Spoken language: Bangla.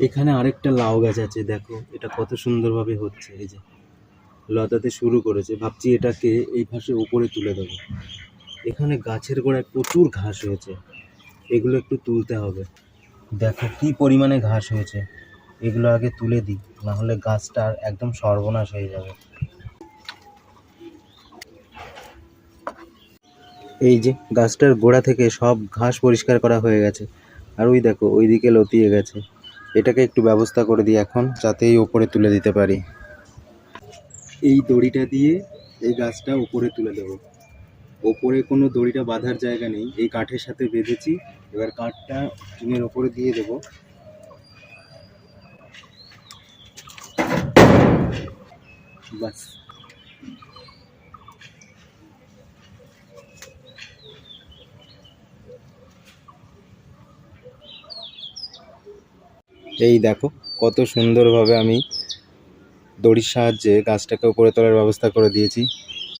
এখানে আরেকটা লাউ গাছ আছে, দেখো এটা কত সুন্দরভাবে হচ্ছে। এই যে লতাতে শুরু করেছে, ভাবছি এটাকে এই পাশে উপরে তুলে দেবো। এখানে গাছের গোড়ায় প্রচুর ঘাস হয়েছে, এগুলো একটু তুলতে হবে। দেখো কি পরিমাণে ঘাস হয়েছে, এগুলো আগে তুলে দিই, না হলে গাছটা একদম সর্বনাশ হয়ে যাবে। এই যে গাছটার গোড়া থেকে সব ঘাস পরিষ্কার করা হয়ে গেছে, আর ওই দেখো ওইদিকে লতিয়ে গেছে। এটাকে একটু ব্যবস্থা করে দিই এখন, যাতে এই ওপরে তুলে দিতে পারি। এই দড়িটা দিয়ে এই গাছটা উপরে তুলে দেবো। ওপরে কোনো দড়িটা বাঁধার জায়গা নেই, এই কাঠের সাথে বেঁধেছি। এবার কাঠটা টিনের ওপরে দিয়ে দেবো। বাস। এই দেখো কত সুন্দরভাবে আমি দড়ির সাহায্যে গাছটাকে উপরে তোলার ব্যবস্থা করে দিয়েছি।